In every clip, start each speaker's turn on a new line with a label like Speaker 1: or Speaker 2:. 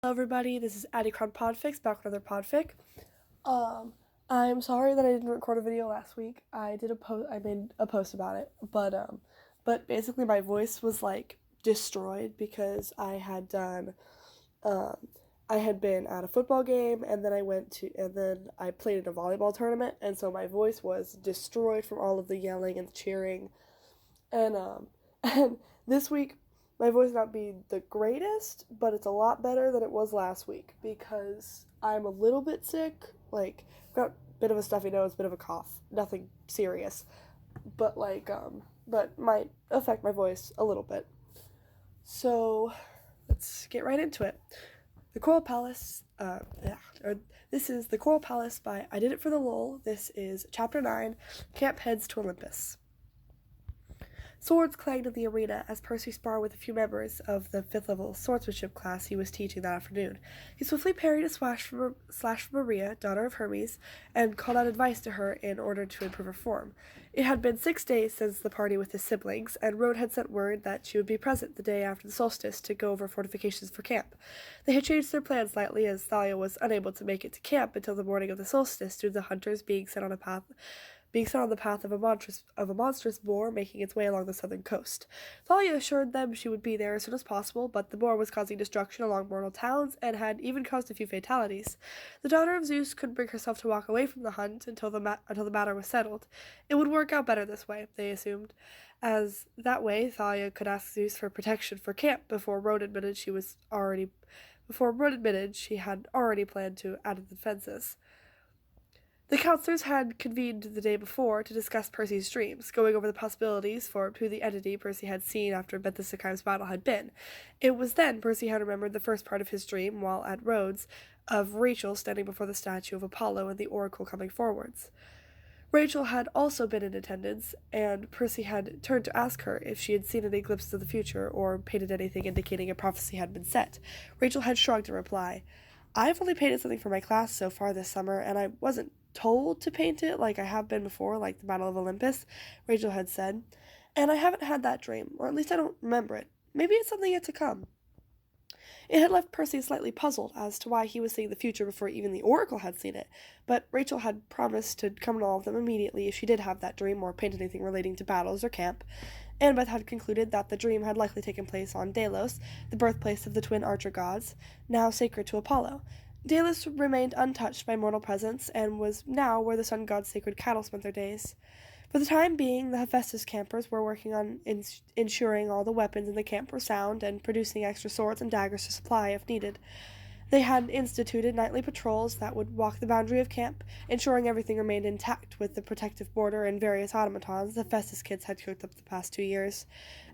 Speaker 1: Hello everybody, this is Addie Crown Podfic, back with another podfic. I'm sorry that I didn't record a video last week. I made a post about it, but basically my voice was like destroyed because I had been at a football game and then I played in a volleyball tournament, and so my voice was destroyed from all of the yelling and the cheering, and and this week my voice not be the greatest, but it's a lot better than it was last week because I'm a little bit sick. Like, I've got a bit of a stuffy nose, a bit of a cough, nothing serious, but but might affect my voice a little bit. So let's get right into it. The Coral Palace, this is The Coral Palace by I Did It for the Lol. This is Chapter 9, Camp Heads to Olympus. Swords clanged in the arena as Percy sparred with a few members of the 5th level swordsmanship class he was teaching that afternoon. He swiftly parried a slash from Maria, daughter of Hermes, and called out advice to her in order to improve her form. It had been 6 days since the party with his siblings, and Rhoda had sent word that she would be present the day after the solstice to go over fortifications for camp. They had changed their plans slightly as Thalia was unable to make it to camp until the morning of the solstice due to the hunters being set on the path of a monstrous boar making its way along the southern coast. Thalia assured them she would be there as soon as possible, but the boar was causing destruction along mortal towns and had even caused a few fatalities. The daughter of Zeus couldn't bring herself to walk away from the hunt until the matter was settled. It would work out better this way, they assumed, as that way Thalia could ask Zeus for protection for camp before Rhoda admitted she had already planned to add the defenses. The counselors had convened the day before to discuss Percy's dreams, going over the possibilities for who the entity Percy had seen after Bethesda's battle had been. It was then Percy had remembered the first part of his dream while at Rhodes, of Rachel standing before the statue of Apollo and the oracle coming forwards. Rachel had also been in attendance, and Percy had turned to ask her if she had seen any glimpses of the future or painted anything indicating a prophecy had been set. Rachel had shrugged in reply. "I've only painted something for my class so far this summer, and I wasn't told to paint it like I have been before, like the Battle of Olympus," Rachel had said. "And I haven't had that dream, or at least I don't remember it. Maybe it's something yet to come." It had left Percy slightly puzzled as to why he was seeing the future before even the oracle had seen it, but Rachel had promised to come to all of them immediately if she did have that dream or paint anything relating to battles or camp. Annabeth had concluded that the dream had likely taken place on Delos, the birthplace of the twin archer gods, now sacred to Apollo. Delos remained untouched by mortal presence, and was now where the sun god's sacred cattle spent their days. For the time being, the Hephaestus campers were working on ensuring all the weapons in the camp were sound and producing extra swords and daggers to supply if needed. They had instituted nightly patrols that would walk the boundary of camp, ensuring everything remained intact with the protective border and various automatons the Festus kids had cooked up the past 2 years.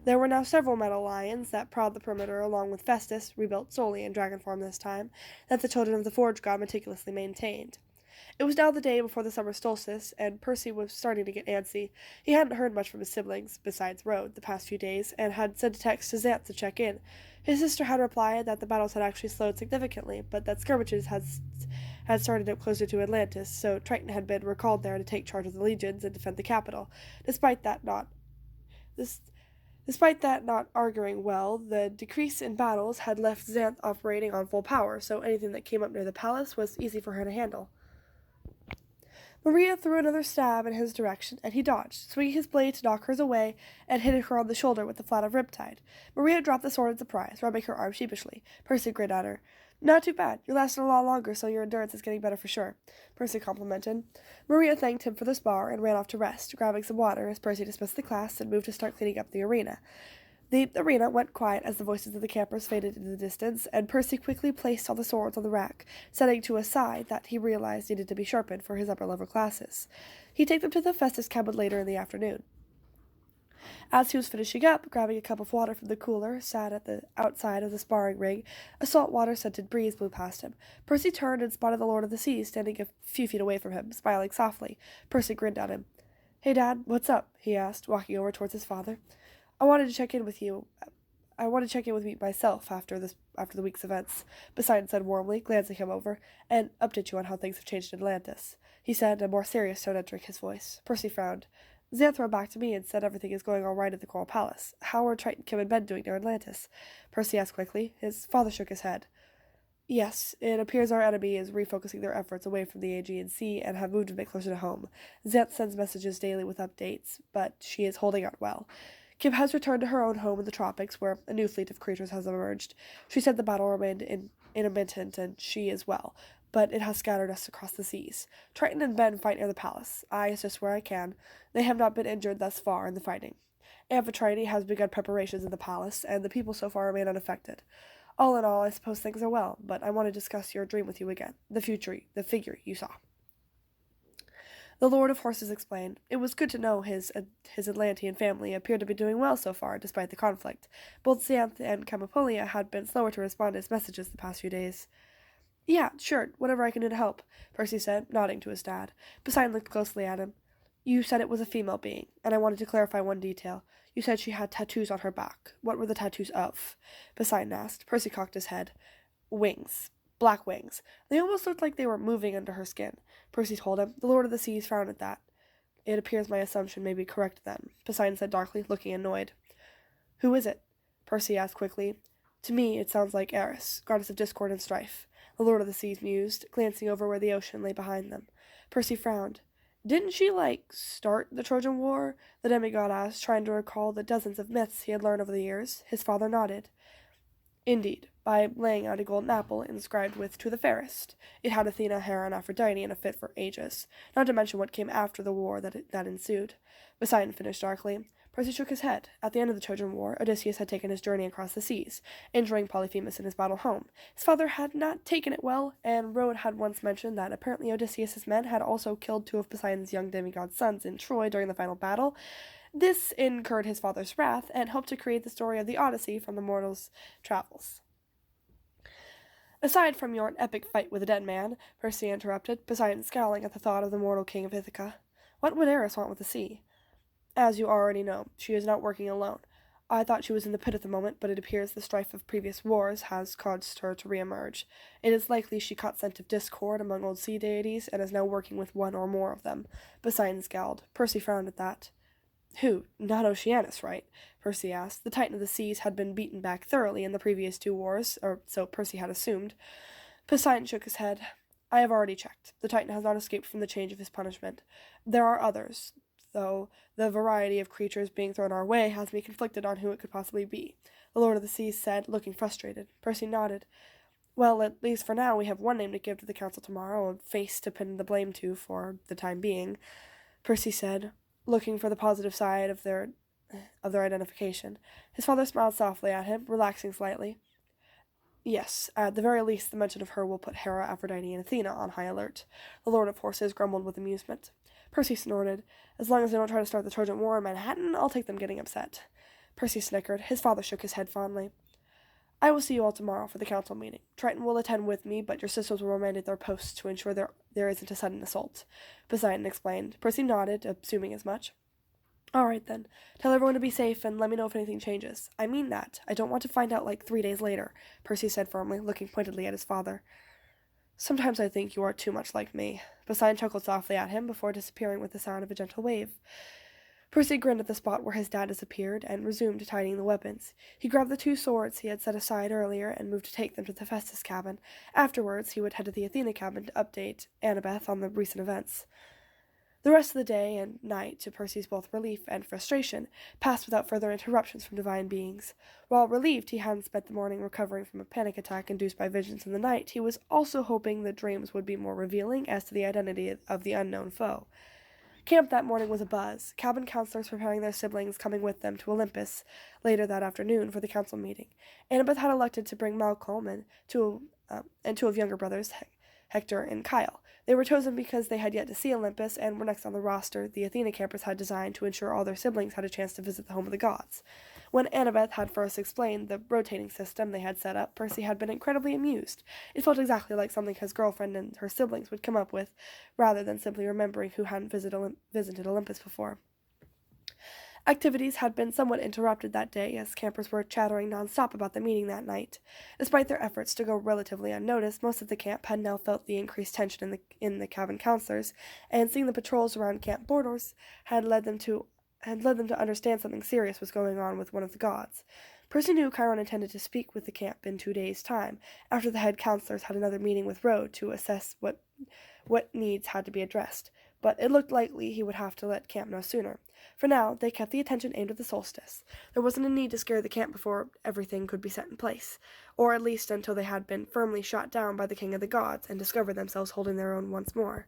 Speaker 1: There were now several metal lions that prowled the perimeter along with Festus, rebuilt solely in dragon form this time, that the children of the Forge God meticulously maintained. It was now the day before the summer solstice, and Percy was starting to get antsy. He hadn't heard much from his siblings, besides Rhoda, the past few days, and had sent a text to Xanth to check in. His sister had replied that the battles had actually slowed significantly, but that skirmishes had started up closer to Atlantis, so Triton had been recalled there to take charge of the legions and defend the capital. Despite that not arguing well, the decrease in battles had left Xanth operating on full power, so anything that came up near the palace was easy for her to handle. Maria threw another stab in his direction, and he dodged, swinging his blade to knock hers away, and hitting her on the shoulder with the flat of riptide. Maria dropped the sword in surprise, rubbing her arm sheepishly. Percy grinned at her. "Not too bad. You're lasting a lot longer, so your endurance is getting better for sure," Percy complimented. Maria thanked him for the spar and ran off to rest, grabbing some water as Percy dismissed the class and moved to start cleaning up the arena. The arena went quiet as the voices of the campers faded into the distance, and Percy quickly placed all the swords on the rack, setting to a side that he realized needed to be sharpened for his upper-level classes. He'd take them to the Festus cabin later in the afternoon. As he was finishing up, grabbing a cup of water from the cooler, sat at the outside of the sparring ring, a salt-water-scented breeze blew past him. Percy turned and spotted the Lord of the Seas standing a few feet away from him, smiling softly. Percy grinned at him. "Hey, Dad, what's up?" he asked, walking over towards his father. I wanted to check in with me myself after the week's events," Poseidon said warmly, glancing him over, "and update you on how things have changed in Atlantis," he said, a more serious tone entering his voice. Percy frowned. "Xanth wrote back to me and said everything is going all right at the Coral Palace. How are Triton, Kim, and Ben doing near Atlantis?" Percy asked quickly. His father shook his head. Yes, it appears our enemy is refocusing their efforts away from the Aegean Sea and have moved a bit closer to home. Zeth sends messages daily with updates, but she is holding out well. Kim has returned to her own home in the tropics, where a new fleet of creatures has emerged. She said the battle remained intermittent, and she is well, but it has scattered us across the seas. Triton and Ben fight near the palace. I assist where I can. They have not been injured thus far in the fighting. Amphitrite has begun preparations in the palace, and the people so far remain unaffected. All in all, I suppose things are well, but I want to discuss your dream with you again. The figure you saw. The Lord of Horses explained. It was good to know his Atlantean family appeared to be doing well so far, despite the conflict. Both Xanth and Chemipolia had been slower to respond to his messages the past few days. Yeah, sure, whatever I can do to help, Percy said, nodding to his dad. Poseidon looked closely at him. You said it was a female being, and I wanted to clarify one detail. You said she had tattoos on her back. What were the tattoos of? Poseidon asked. Percy cocked his head. Wings. Black wings. They almost looked like they were moving under her skin. Percy told him. The Lord of the Seas frowned at that. It appears my assumption may be correct then, Poseidon said darkly, looking annoyed. Who is it? Percy asked quickly. To me, it sounds like Eris, goddess of discord and strife. The Lord of the Seas mused, glancing over where the ocean lay behind them. Percy frowned. Didn't she, start the Trojan War? The demigod asked, trying to recall the dozens of myths he had learned over the years. His father nodded. Indeed, by laying out a golden apple inscribed with "To the fairest." It had Athena, Hera, and Aphrodite in a fit for ages, not to mention what came after the war that ensued. Poseidon finished darkly. Percy shook his head. At the end of the Trojan War, Odysseus had taken his journey across the seas, injuring Polyphemus in his battle home. His father had not taken it well, and Rode had once mentioned that apparently Odysseus's men had also killed two of Poseidon's young demigod sons in Troy during the final battle. This incurred his father's wrath, and helped to create the story of the Odyssey from the mortal's travels. Aside from your epic fight with a dead man, Percy interrupted, Poseidon scowling at the thought of the mortal king of Ithaca. What would Eris want with the sea? As you already know, she is not working alone. I thought she was in the pit at the moment, but it appears the strife of previous wars has caused her to re-emerge. It is likely she caught scent of discord among old sea deities, and is now working with one or more of them. Poseidon scowled. Percy frowned at that. Who? Not Oceanus, right? Percy asked. The Titan of the Seas had been beaten back thoroughly in the previous two wars, or so Percy had assumed. Poseidon shook his head. I have already checked. The Titan has not escaped from the change of his punishment. There are others, though the variety of creatures being thrown our way has me conflicted on who it could possibly be, the Lord of the Seas said, looking frustrated. Percy nodded. Well, at least for now we have one name to give to the council tomorrow, a face to pin the blame to for the time being, Percy said, looking for the positive side of their identification. His father smiled softly at him, relaxing slightly. Yes, at the very least the mention of her will put Hera, Aphrodite, and Athena on high alert. The Lord of Horses grumbled with amusement. Percy snorted. As long as they don't try to start the Trojan War in Manhattan, I'll take them getting upset. Percy snickered. His father shook his head fondly. I will see you all tomorrow for the council meeting. Triton will attend with me, but your sisters will remain at their posts to ensure there isn't a sudden assault, Poseidon explained. Percy nodded, assuming as much. All right, then. Tell everyone to be safe and let me know if anything changes. I mean that. I don't want to find out 3 days later, Percy said firmly, looking pointedly at his father. Sometimes I think you are too much like me. Poseidon chuckled softly at him before disappearing with the sound of a gentle wave. Percy grinned at the spot where his dad disappeared and resumed tidying the weapons. He grabbed the 2 swords he had set aside earlier and moved to take them to the Festus cabin. Afterwards, he would head to the Athena cabin to update Annabeth on the recent events. The rest of the day and night, to Percy's both relief and frustration, passed without further interruptions from divine beings. While relieved he hadn't spent the morning recovering from a panic attack induced by visions in the night, he was also hoping the dreams would be more revealing as to the identity of the unknown foe. Camp that morning was abuzz, cabin counselors preparing their siblings coming with them to Olympus later that afternoon for the council meeting. Annabeth had elected to bring Malcolm and two of younger brothers, Hector and Kyle. They were chosen because they had yet to see Olympus and were next on the roster the Athena campers had designed to ensure all their siblings had a chance to visit the home of the gods. When Annabeth had first explained the rotating system they had set up, Percy had been incredibly amused. It felt exactly like something his girlfriend and her siblings would come up with, rather than simply remembering who hadn't visited Olympus before. Activities had been somewhat interrupted that day, as campers were chattering non-stop about the meeting that night. Despite their efforts to go relatively unnoticed, most of the camp had now felt the increased tension in the cabin counselors, and seeing the patrols around camp borders had led them to understand something serious was going on with one of the gods. Percy knew Chiron intended to speak with the camp in 2 days' time, after the head counselors had another meeting with Rode to assess what needs had to be addressed, but it looked likely he would have to let camp know sooner. For now, they kept the attention aimed at the solstice. There wasn't a need to scare the camp before everything could be set in place, or at least until they had been firmly shot down by the king of the gods and discovered themselves holding their own once more.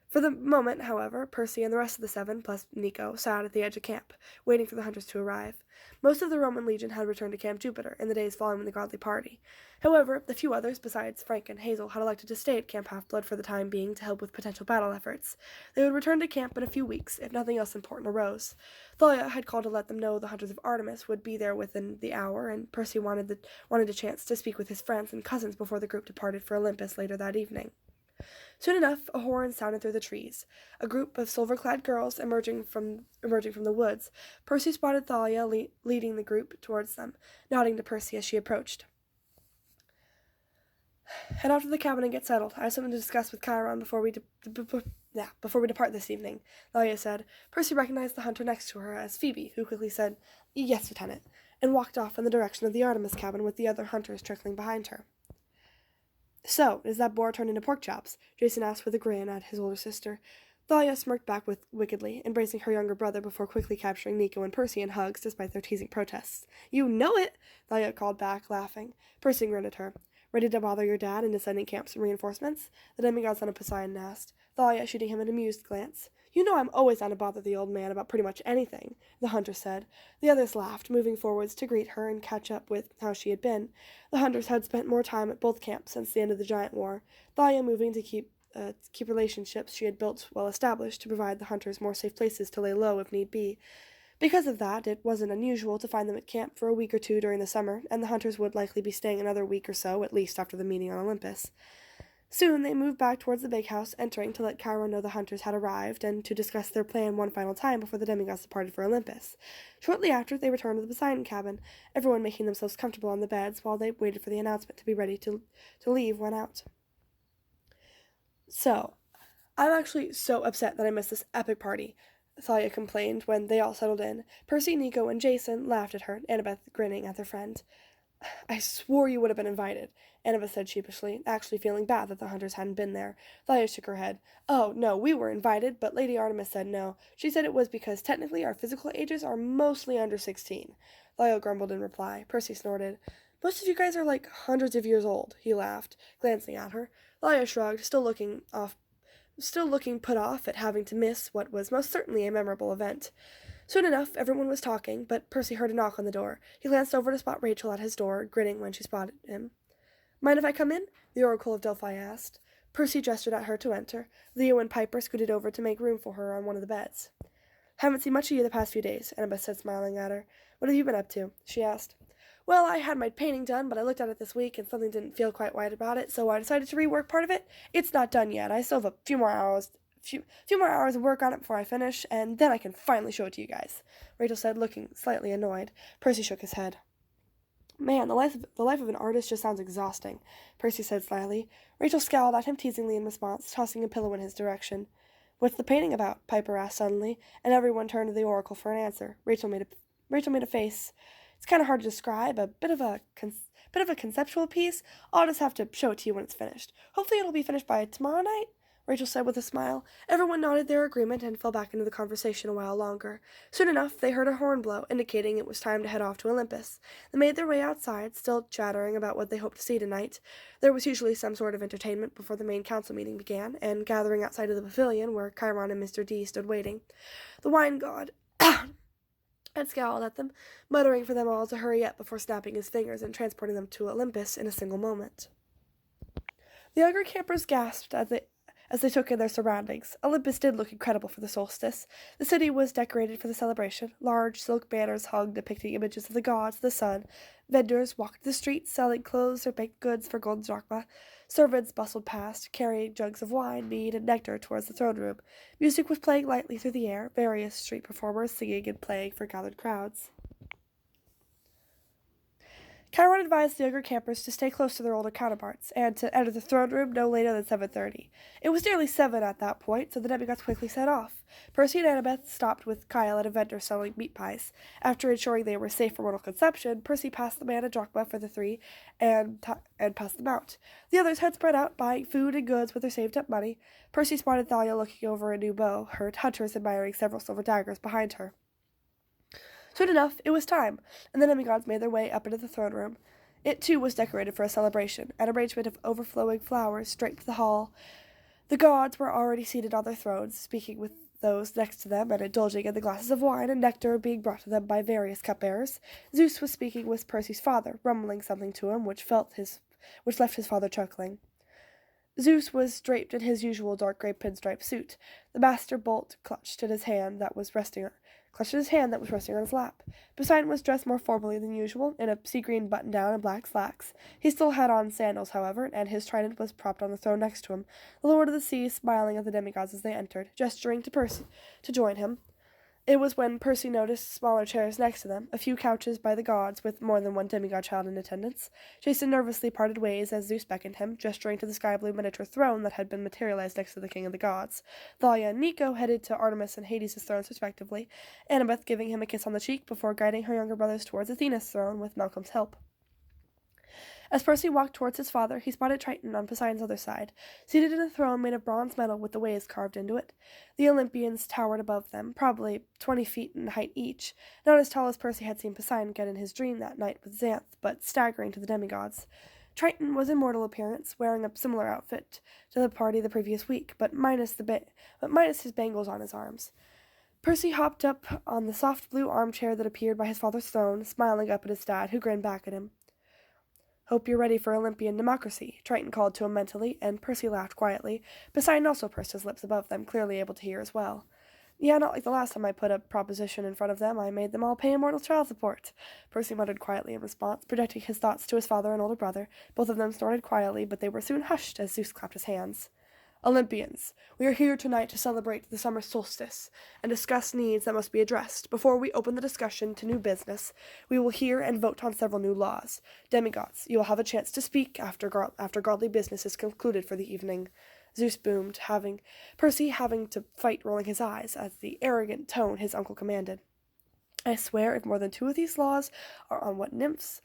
Speaker 1: For the moment, however, Percy and the rest of the 7, plus Nico, sat at the edge of camp, waiting for the hunters to arrive. Most of the Roman legion had returned to Camp Jupiter in the days following the godly party. However, the few others, besides Frank and Hazel, had elected to stay at Camp Half-Blood for the time being to help with potential battle efforts. They would return to camp in a few weeks, if nothing else important arose. Thalia had called to let them know the hunters of Artemis would be there within the hour, and Percy wanted a chance to speak with his friends and cousins before the group departed for Olympus later that evening. Soon enough, a horn sounded through the trees. A group of silver-clad girls emerging from the woods. Percy spotted Thalia leading the group towards them, nodding to Percy as she approached. "Head off to the cabin and get settled. I have something to discuss with Chiron before we depart this evening," Thalia said. Percy recognized the hunter next to her as Phoebe, who quickly said, "Yes, Lieutenant," and walked off in the direction of the Artemis cabin with the other hunters trickling behind her. "So, is that boar turned into pork chops?" Jason asked with a grin at his older sister. Thalia smirked back wickedly, embracing her younger brother before quickly capturing Nico and Percy in hugs despite their teasing protests. "You know it!" Thalia called back, laughing. Percy grinned at her. "Ready to bother your dad into sending camp some reinforcements?" The demigod son of Poseidon asked, Thalia shooting him an amused glance. "You know I'm always down to bother the old man about pretty much anything," the hunter said. The others laughed, moving forwards to greet her and catch up with how she had been. The hunters had spent more time at both camps since the end of the Giant War, Thalia moving to keep relationships she had built well established to provide the hunters more safe places to lay low if need be. Because of that, it wasn't unusual to find them at camp for a week or two during the summer, and the hunters would likely be staying another week or so, at least after the meeting on Olympus. Soon they moved back towards the big house, entering to let Chiron know the hunters had arrived, and to discuss their plan one final time before the demigods departed for Olympus. Shortly after, they returned to the Poseidon cabin, everyone making themselves comfortable on the beds while they waited for the announcement to be ready to leave when out. "So, I'm actually so upset that I missed this epic party," Thalia complained when they all settled in. Percy, Nico, and Jason laughed at her, Annabeth grinning at their friend. "I swore you would have been invited," Annabeth said sheepishly, actually feeling bad that the hunters hadn't been there. Thalia shook her head. "Oh, no, we were invited, but Lady Artemis said no. She said it was because technically our physical ages are mostly under 16. Thalia grumbled in reply. Percy snorted. "Most of you guys are like hundreds of years old," he laughed, glancing at her. Thalia shrugged, still looking put off at having to miss what was most certainly a memorable event. Soon enough, everyone was talking, but Percy heard a knock on the door. He glanced over to spot Rachel at his door, grinning when she spotted him. "Mind if I come in?" the Oracle of Delphi asked. Percy gestured at her to enter. Leo and Piper scooted over to make room for her on one of the beds. "Haven't seen much of you the past few days," Annabeth said, smiling at her. "What have you been up to?" she asked. "Well, I had my painting done, but I looked at it this week and something didn't feel quite right about it, so I decided to rework part of it. It's not done yet. I still have a few more hours of work on it before I finish, and then I can finally show it to you guys," Rachel said, looking slightly annoyed. Percy shook his head. "Man, the life of an artist just sounds exhausting," Percy said slyly. Rachel scowled at him teasingly in response, tossing a pillow in his direction. "What's the painting about?" Piper asked suddenly, and everyone turned to the Oracle for an answer. Rachel made a face. "It's kind of hard to describe, a bit of a conceptual piece. I'll just have to show it to you when it's finished. Hopefully it'll be finished by tomorrow night," Rachel said with a smile. Everyone nodded their agreement and fell back into the conversation a while longer. Soon enough, they heard a horn blow, indicating it was time to head off to Olympus. They made their way outside, still chattering about what they hoped to see tonight. There was usually some sort of entertainment before the main council meeting began, and gathering outside of the pavilion where Chiron and Mr. D stood waiting. The wine god had scowled at them, muttering for them all to hurry up before snapping his fingers and transporting them to Olympus in a single moment. The younger campers gasped as they took in their surroundings. Olympus did look incredible for the solstice. The city was decorated for the celebration. Large silk banners hung depicting images of the gods, the sun. Vendors walked the streets selling clothes or baked goods for golden drachma. Servants bustled past, carrying jugs of wine, mead, and nectar towards the throne room. Music was playing lightly through the air, various street performers singing and playing for gathered crowds. Chiron advised the younger campers to stay close to their older counterparts, and to enter the throne room no later than 7:30. It was nearly 7 at that point, so the demigods quickly set off. Percy and Annabeth stopped with Kyle at a vendor selling meat pies. After ensuring they were safe from mortal conception, Percy passed the man a drachma for the three and passed them out. The others had spread out, buying food and goods with their saved-up money. Percy spotted Thalia looking over a new bow, heard hunters admiring several silver daggers behind her. Soon enough, it was time, and the demigods made their way up into the throne room. It, too, was decorated for a celebration, an arrangement of overflowing flowers draped the hall. The gods were already seated on their thrones, speaking with those next to them, and indulging in the glasses of wine and nectar being brought to them by various cupbearers. Zeus was speaking with Percy's father, rumbling something to him, which left his father chuckling. Zeus was draped in his usual dark grey pinstripe suit. The master bolt clutched his hand that was resting on his lap. Poseidon was dressed more formally than usual, in a sea-green button-down and black slacks. He still had on sandals, however, and his trident was propped on the throne next to him, the Lord of the Sea smiling at the demigods as they entered, gesturing to Percy to join him. It was when Percy noticed smaller chairs next to them, a few couches by the gods with more than one demigod child in attendance. Jason nervously parted ways as Zeus beckoned him, gesturing to the sky-blue miniature throne that had been materialized next to the king of the gods. Thalia and Nico headed to Artemis and Hades' thrones respectively, Annabeth giving him a kiss on the cheek before guiding her younger brothers towards Athena's throne with Malcolm's help. As Percy walked towards his father, he spotted Triton on Poseidon's other side, seated in a throne made of bronze metal with the waves carved into it. The Olympians towered above them, probably 20 feet in height each, not as tall as Percy had seen Poseidon get in his dream that night with Xanth, but staggering to the demigods. Triton was in mortal appearance, wearing a similar outfit to the party the previous week, but minus his bangles on his arms. Percy hopped up on the soft blue armchair that appeared by his father's throne, smiling up at his dad, who grinned back at him. "Hope you're ready for Olympian democracy," Triton called to him mentally, and Percy laughed quietly. Poseidon also pursed his lips above them, clearly able to hear as well. "Yeah, not like the last time I put a proposition in front of them. I made them all pay immortal child support," Percy muttered quietly in response, projecting his thoughts to his father and older brother. Both of them snorted quietly, but they were soon hushed as Zeus clapped his hands. "Olympians, we are here tonight to celebrate the summer solstice and discuss needs that must be addressed. Before we open the discussion to new business, we will hear and vote on several new laws. Demigods, you will have a chance to speak after godly business is concluded for the evening," Zeus boomed, Percy having to fight rolling his eyes at the arrogant tone his uncle commanded. "I swear if more than 2 of these laws are on what nymphs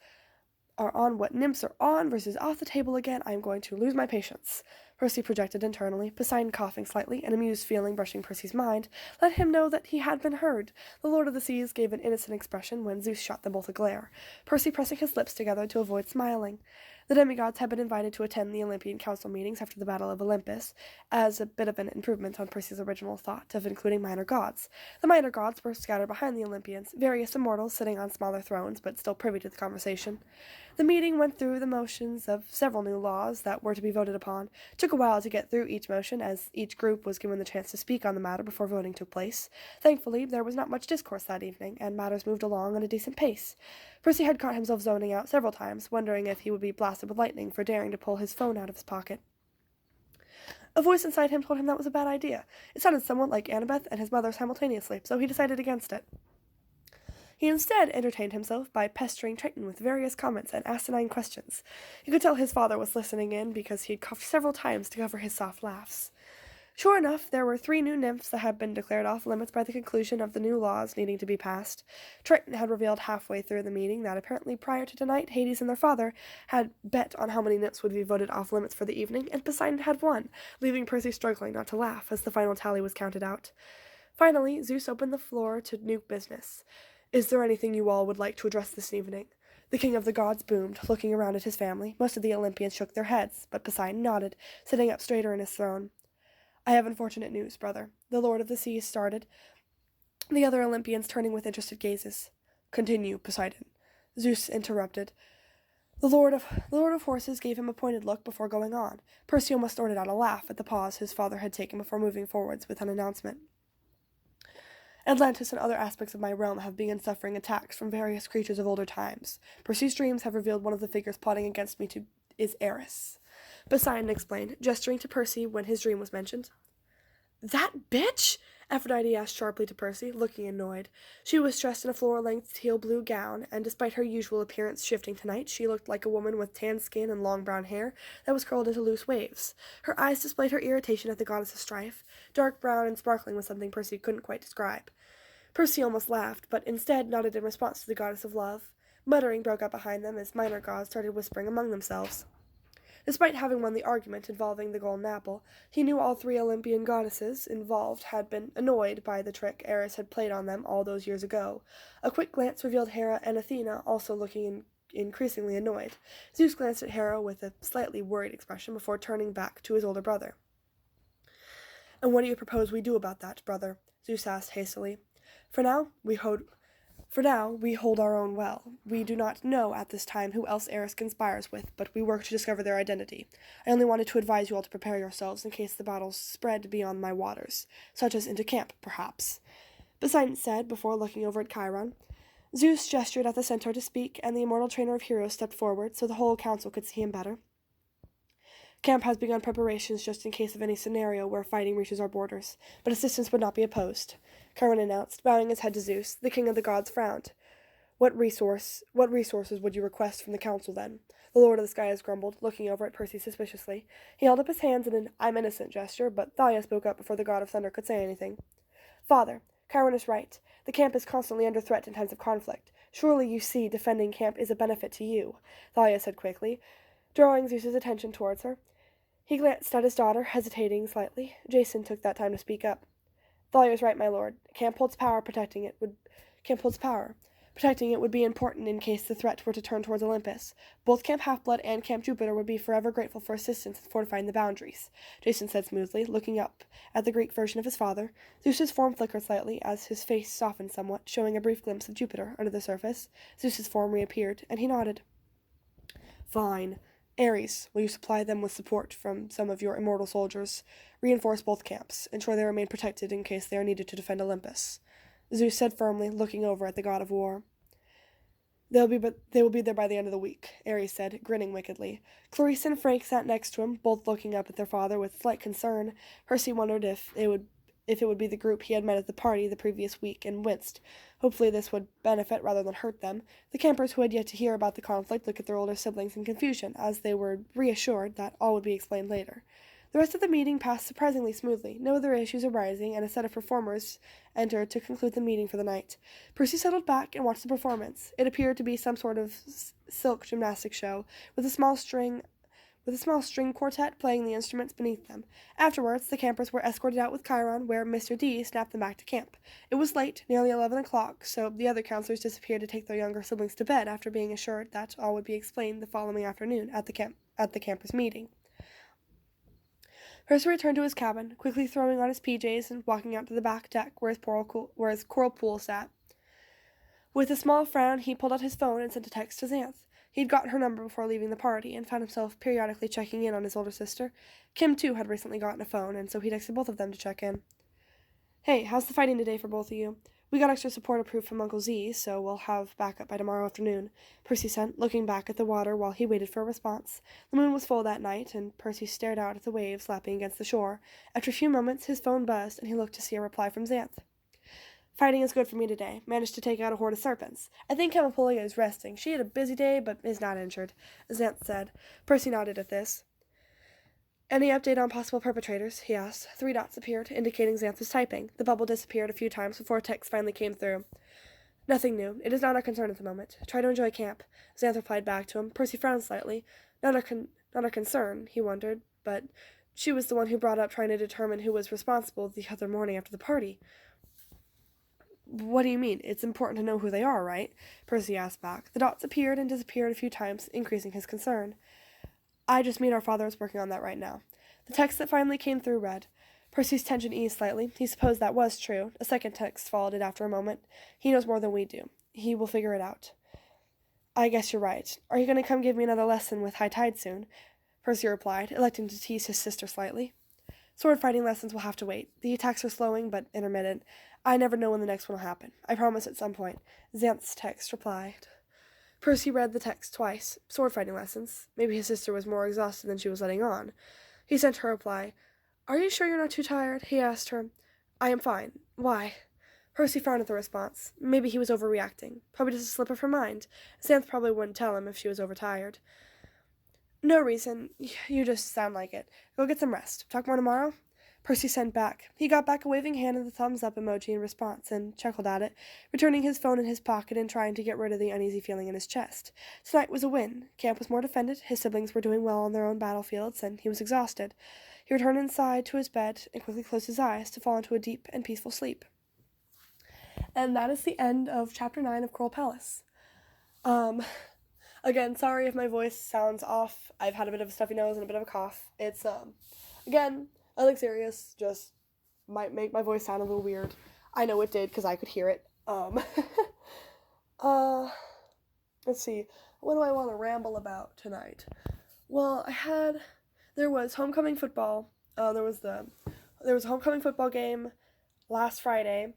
Speaker 1: are on versus off the table again, I am going to lose my patience," Percy projected internally. Poseidon, coughing slightly, an amused feeling brushing Percy's mind, let him know that he had been heard. The Lord of the Seas gave an innocent expression when Zeus shot them both a glare, Percy pressing his lips together to avoid smiling. The demigods had been invited to attend the Olympian Council meetings after the Battle of Olympus, as a bit of an improvement on Percy's original thought of including minor gods. The minor gods were scattered behind the Olympians, various immortals sitting on smaller thrones, but still privy to the conversation. The meeting went through the motions of several new laws that were to be voted upon. It took a while to get through each motion, as each group was given the chance to speak on the matter before voting took place. Thankfully, there was not much discourse that evening, and matters moved along at a decent pace. Percy had caught himself zoning out several times, wondering if he would be blasted with lightning for daring to pull his phone out of his pocket. A voice inside him told him that was a bad idea. It sounded somewhat like Annabeth and his mother simultaneously, so he decided against it. He instead entertained himself by pestering Triton with various comments and asinine questions. You could tell his father was listening in because he had coughed several times to cover his soft laughs. Sure enough, there were 3 new nymphs that had been declared off limits by the conclusion of the new laws needing to be passed. Triton had revealed halfway through the meeting that apparently prior to tonight, Hades and their father had bet on how many nymphs would be voted off limits for the evening, and Poseidon had won, leaving Percy struggling not to laugh as the final tally was counted out. Finally, Zeus opened the floor to new business. "Is there anything you all would like to address this evening?" The king of the gods boomed, looking around at his family. Most of the Olympians shook their heads, but Poseidon nodded, sitting up straighter in his throne. "I have unfortunate news, brother," the Lord of the Seas started, the other Olympians turning with interested gazes. "Continue, Poseidon," Zeus interrupted. The Lord of Horses gave him a pointed look before going on. Percy almost snorted out a laugh at the pause his father had taken before moving forwards with an announcement. "Atlantis and other aspects of my realm have begun suffering attacks from various creatures of older times. Percy's dreams have revealed one of the figures plotting against me is Eris," Poseidon explained, gesturing to Percy when his dream was mentioned. "That bitch?" Aphrodite asked sharply to Percy, looking annoyed. She was dressed in a floor-length teal blue gown, and despite her usual appearance shifting tonight, she looked like a woman with tanned skin and long brown hair that was curled into loose waves. Her eyes displayed her irritation at the goddess of strife, dark brown and sparkling with something Percy couldn't quite describe. Percy almost laughed, but instead nodded in response to the goddess of love. Muttering broke out behind them as minor gods started whispering among themselves. Despite having won the argument involving the golden apple, he knew all three Olympian goddesses involved had been annoyed by the trick Ares had played on them all those years ago. A quick glance revealed Hera and Athena also looking increasingly annoyed. Zeus glanced at Hera with a slightly worried expression before turning back to his older brother. "And what do you propose we do about that, brother?" Zeus asked hastily. For now, we hold our own well. We do not know at this time who else Ares conspires with, but we work to discover their identity. I only wanted to advise you all to prepare yourselves in case the battles spread beyond my waters, such as into camp, perhaps," Poseidon said before looking over at Chiron. Zeus gestured at the centaur to speak, and the immortal trainer of heroes stepped forward so the whole council could see him better. "Camp has begun preparations just in case of any scenario where fighting reaches our borders, but assistance would not be opposed," Chiron announced, bowing his head to Zeus. The king of the gods frowned. What resources would you request from the council, then?" The Lord of the Skies grumbled, looking over at Percy suspiciously. He held up his hands in an "I'm innocent" gesture, but Thalia spoke up before the god of thunder could say anything. "Father, Chiron is right. The camp is constantly under threat in times of conflict. Surely you see defending camp is a benefit to you," Thalia said quickly, drawing Zeus's attention towards her. He glanced at his daughter, hesitating slightly. Jason took that time to speak up. "Thalia's right, my lord. Camp holds power. Protecting it would be important in case the threat were to turn towards Olympus. Both Camp Half-Blood and Camp Jupiter would be forever grateful for assistance in fortifying the boundaries," Jason said smoothly, looking up at the Greek version of his father. Zeus's form flickered slightly as his face softened somewhat, showing a brief glimpse of Jupiter under the surface. Zeus's form reappeared, and he nodded. "Fine. Ares, will you supply them with support from some of your immortal soldiers? Reinforce both camps. Ensure they remain protected in case they are needed to defend Olympus," Zeus said firmly, looking over at the god of war. They will be there by the end of the week," Ares said, grinning wickedly. Clarice and Frank sat next to him, both looking up at their father with slight concern. Percy wondered if it would be the group he had met at the party the previous week, and winced. Hopefully this would benefit rather than hurt them. The campers who had yet to hear about the conflict looked at their older siblings in confusion, as they were reassured that all would be explained later. The rest of the meeting passed surprisingly smoothly, no other issues arising, and a set of performers entered to conclude the meeting for the night. Percy settled back and watched the performance. It appeared to be some sort of silk gymnastic show, with a small string quartet playing the instruments beneath them. Afterwards, the campers were escorted out with Chiron, where Mr. D snapped them back to camp. It was late, nearly 11 o'clock, so the other counselors disappeared to take their younger siblings to bed after being assured that all would be explained the following afternoon at the campus meeting. Percy returned to his cabin, quickly throwing on his PJs and walking out to the back deck where his coral pool sat. With a small frown, he pulled out his phone and sent a text to Xanth. He'd gotten her number before leaving the party, and found himself periodically checking in on his older sister. Kim, too, had recently gotten a phone, and so he texted both of them to check in. "Hey, how's the fighting today for both of you? We got extra support approved from Uncle Z, so we'll have backup by tomorrow afternoon," Percy sent, looking back at the water while he waited for a response. The moon was full that night, and Percy stared out at the waves lapping against the shore. After a few moments, his phone buzzed, and he looked to see a reply from Xanth. "Fighting is good for me today. Managed to take out a horde of serpents. I think Hemipolia is resting. She had a busy day, but is not injured," Xanth said. Percy nodded at this. "Any update on possible perpetrators?" he asked. 3 dots appeared, indicating Xanth was typing. The bubble disappeared a few times before text finally came through. "Nothing new. It is not our concern at the moment. Try to enjoy camp," Xanth replied back to him. Percy frowned slightly. Not our concern, he wondered, but she was the one who brought up trying to determine who was responsible the other morning after the party. "What do you mean? It's important to know who they are, right?" Percy asked back. The dots appeared and disappeared a few times, increasing his concern. "I just mean our father is working on that right now." The text that finally came through read. Percy's tension eased slightly. He supposed that was true. A second text followed it after a moment. "He knows more than we do. He will figure it out." "I guess you're right. Are you going to come give me another lesson with high tide soon?" Percy replied, electing to tease his sister slightly. "Sword fighting lessons will have to wait. The attacks are slowing, but intermittent. I never know when the next one will happen. I promise at some point," Xanth's text replied. Percy read the text twice. Sword fighting lessons. Maybe his sister was more exhausted than she was letting on. He sent her a reply. "Are you sure you're not too tired?" he asked her. "I am fine. Why? Percy frowned at the response. Maybe he was overreacting. Probably just a slip of her mind. Xanth probably wouldn't tell him if she was overtired. No reason. You just sound like it. Go get some rest. Talk more tomorrow? Percy sent back. He got back a waving hand and the thumbs up emoji in response, and chuckled at it, returning his phone in his pocket and trying to get rid of the uneasy feeling in his chest. Tonight was a win. Camp was more defended, his siblings were doing well on their own battlefields, and he was exhausted. He returned inside to his bed and quickly closed his eyes to fall into a deep and peaceful sleep. And that is the end of Chapter 9 of Coral Palace. Again, sorry if my voice sounds off. I've had a bit of a stuffy nose and a bit of a cough. It's, again, nothing serious, just might make my voice sound a little weird. I know it did, because I could hear it. Let's see, what do I want to ramble about tonight? Well, there was homecoming football. There was a homecoming football game last Friday.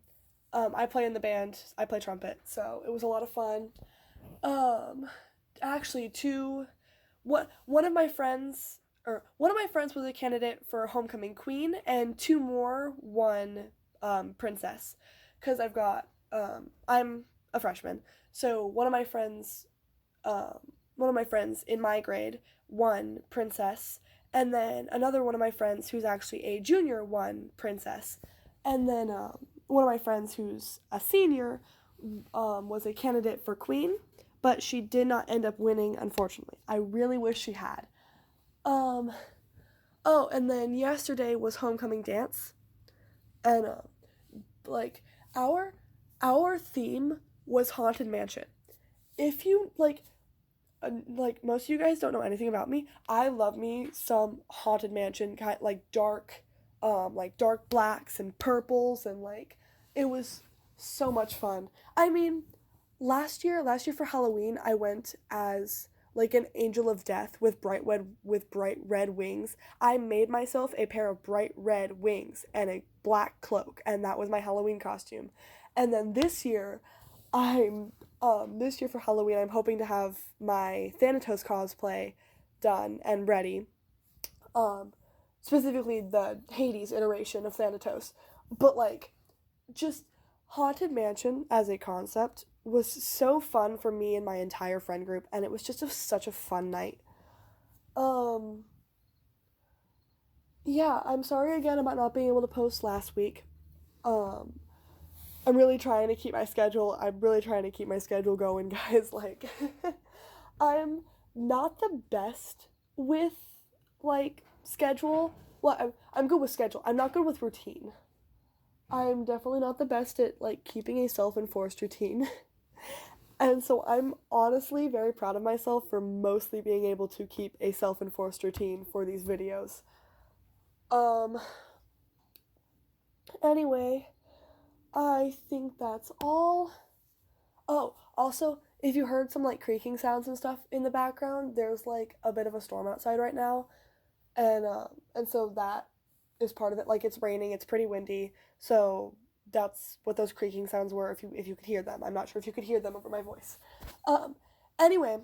Speaker 1: I play in the band. I play trumpet, so it was a lot of fun. Actually, one of my friends was a candidate for homecoming queen, and two more won princess. Because I'm a freshman, so one of my friends in my grade won princess, and then another one of my friends who's actually a junior won princess, and then one of my friends who's a senior was a candidate for queen, but she did not end up winning, unfortunately. I really wish she had. Oh, and then yesterday was homecoming dance, and our theme was Haunted Mansion. If you like most of you guys don't know anything about me, I love me some Haunted Mansion, kind dark blacks and purples, and it was so much fun. I mean, last year for Halloween, I went as an angel of death with bright red wings. I made myself a pair of bright red wings and a black cloak, and that was my Halloween costume. And then this year for Halloween, I'm hoping to have my Thanatos cosplay done and ready. Specifically the Hades iteration of Thanatos. But just Haunted Mansion as a concept was so fun for me and my entire friend group, and it was just such a fun night. Yeah, I'm sorry again about not being able to post last week. I'm really trying to keep my schedule going, guys. I'm not the best with, schedule. Well, I'm good with schedule. I'm not good with routine. I'm definitely not the best at, keeping a self-enforced routine. And so I'm honestly very proud of myself for mostly being able to keep a self-enforced routine for these videos. Anyway, I think that's all. Oh, also, if you heard some, creaking sounds and stuff in the background, there's, a bit of a storm outside right now, and so that is part of it. It's raining, it's pretty windy, so that's what those creaking sounds were, if you could hear them. I'm not sure if you could hear them over my voice. Anyway,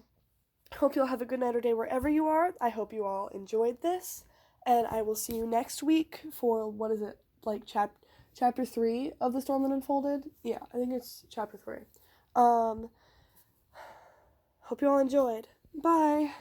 Speaker 1: hope you all have a good night or day wherever you are. I hope you all enjoyed this, and I will see you next week for, what is it, chapter 3 of The Storm That Unfolded? Yeah, I think it's chapter 3. Hope you all enjoyed. Bye!